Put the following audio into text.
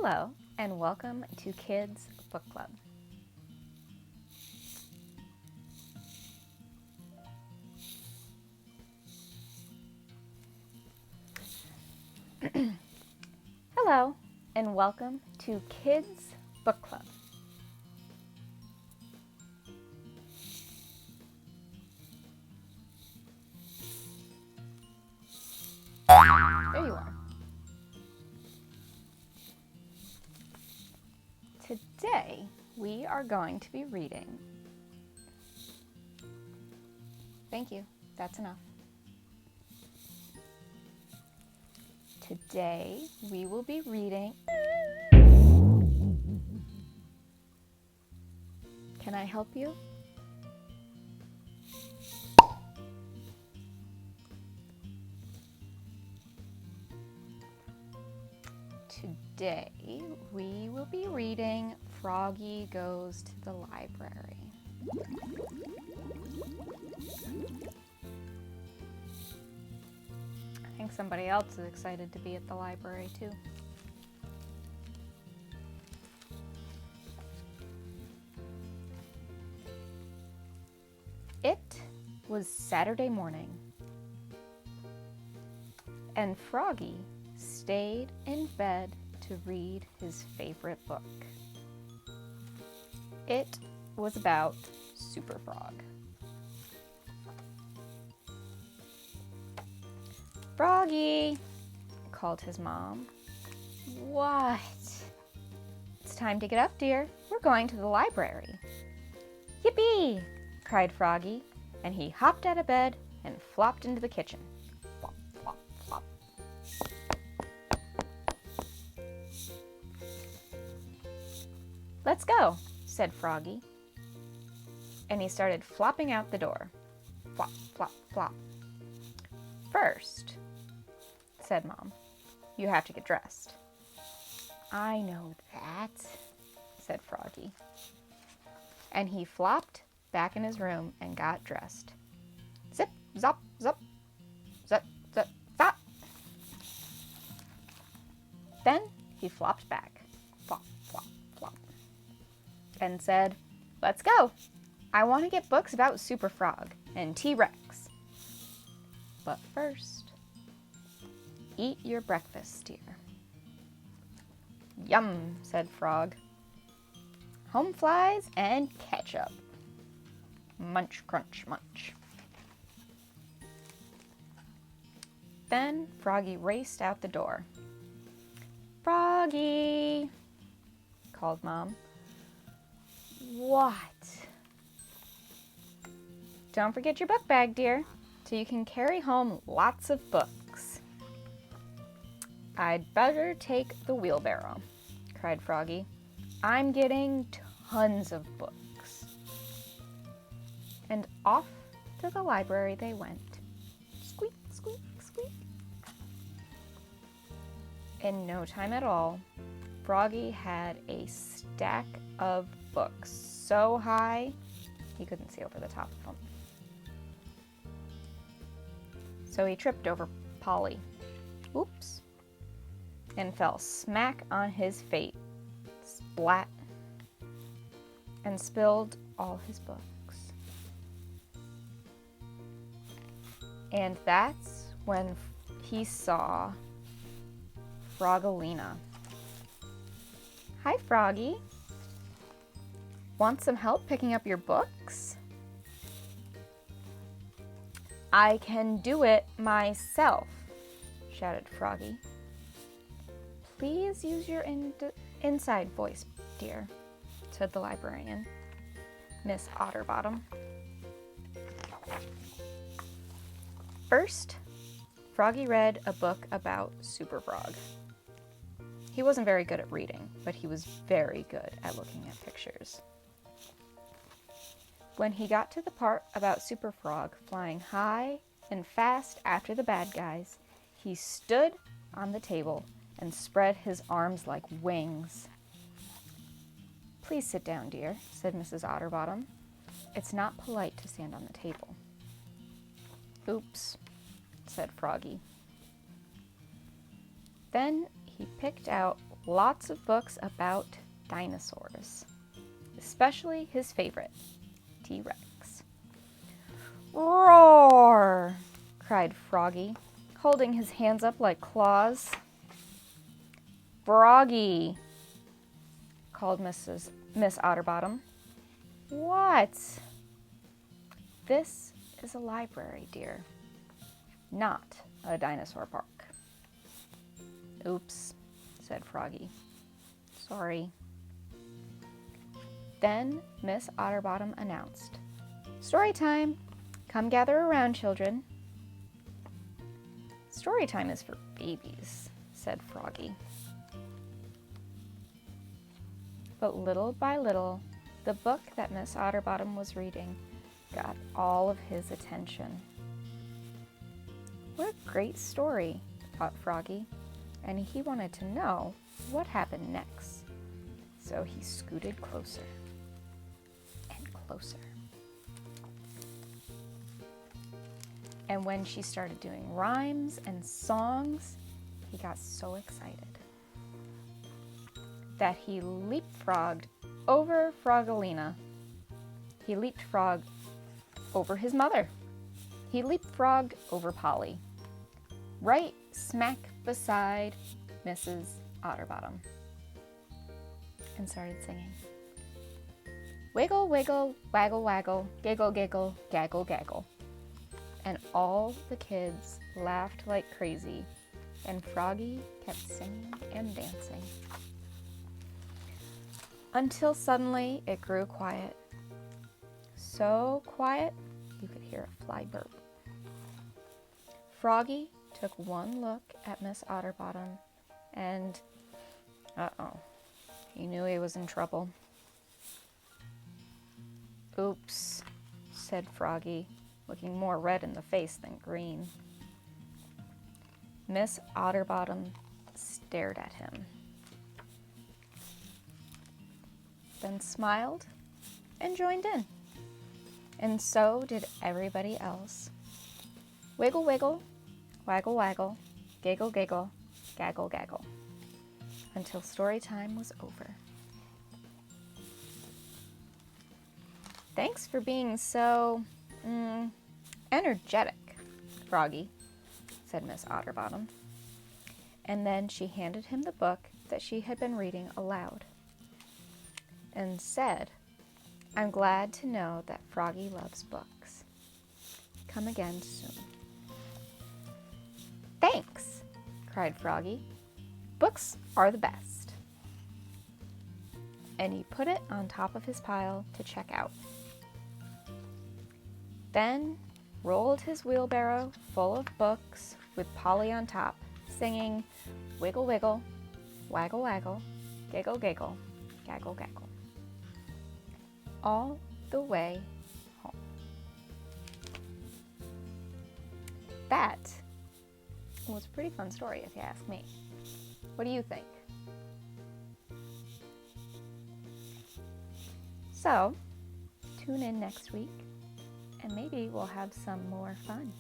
Hello, and welcome to Kids Book Club. Hello, and welcome to Kids Book Club. There you are. Today, we are going to be reading. Thank you, that's enough. Today, we will be reading. Can I help you? Today, we will be reading Froggy Goes to the Library. I think somebody else is excited to be at the library too. It was Saturday morning, and Froggy stayed in bed to read his favorite book. It was about Super Frog. Froggy, called his mom. What? It's time to get up, dear. We're going to the library. Yippee! Cried Froggy, and he hopped out of bed and flopped into the kitchen. Flop, flop, flop. Let's go, said Froggy. And he started flopping out the door. Flop, flop, flop. First, said Mom, you have to get dressed. I know that, said Froggy. And he flopped back in his room and got dressed. Zip, zop, zop, zip, zip, zop. Then he flopped back, flop, flop, flop, and said, let's go. I want to get books about Super Frog and T-Rex. But first, eat your breakfast, dear. Yum, said Frog. Home flies and ketchup. Munch, crunch, munch. Then Froggy raced out the door. Froggy, called Mom. What? Don't forget your book bag, dear, so you can carry home lots of books. I'd better take the wheelbarrow, cried Froggy. I'm getting tons of books. And off to the library they went. Squeak, squeak, squeak. In no time at all, Froggy had a stack of books so high he couldn't see over the top of them. So he tripped over Polly. Oops. And fell smack on his face, splat, and spilled all his books. And that's when he saw Frogalina. Hi, Froggy. Want some help picking up your books? I can do it myself, shouted Froggy. Please use your inside voice, dear, said the librarian, Miss Otterbottom. First, Froggy read a book about Super Frog. He wasn't very good at reading, but he was very good at looking at pictures. When he got to the part about Super Frog flying high and fast after the bad guys, he stood on the table and spread his arms like wings. Please sit down, dear, said Mrs. Otterbottom. It's not polite to stand on the table. Oops, said Froggy. Then he picked out lots of books about dinosaurs, especially his favorite, T-Rex. Roar! Cried Froggy, holding his hands up like claws. Froggy! Called Miss Otterbottom. What? This is a library, dear, not a dinosaur park. Oops, said Froggy. Sorry. Then Miss Otterbottom announced, Story time! Come gather around, children. Story time is for babies, said Froggy. But little by little, the book that Miss Otterbottom was reading got all of his attention. What a great story, thought Froggy, and he wanted to know what happened next. So he scooted closer and closer. And when she started doing rhymes and songs, he got so excited that he leapfrogged over Frogalina. He leapfrogged over his mother. He leapfrogged over Polly, right smack beside Mrs. Otterbottom, and started singing. Wiggle, wiggle, waggle, waggle, giggle, giggle, gaggle, gaggle. And all the kids laughed like crazy, and Froggy kept singing and dancing. Until suddenly it grew quiet. So quiet you could hear a fly burp. Froggy took one look at Miss Otterbottom and, he knew he was in trouble. Oops, said Froggy, looking more red in the face than green. Miss Otterbottom stared at him, then smiled and joined in. And so did everybody else. Wiggle, wiggle, waggle, waggle, giggle, giggle, gaggle, gaggle, until story time was over. Thanks for being so, energetic, Froggy, said Miss Otterbottom. And then she handed him the book that she had been reading aloud and said, I'm glad to know that Froggy loves books. Come again soon. Thanks, cried Froggy. Books are the best. And he put it on top of his pile to check out. Then rolled his wheelbarrow full of books with Polly on top, singing wiggle, wiggle, waggle, waggle, giggle, giggle, gaggle, gaggle, all the way home. That was a pretty fun story, if you ask me. What do you think? So, tune in next week, and maybe we'll have some more fun.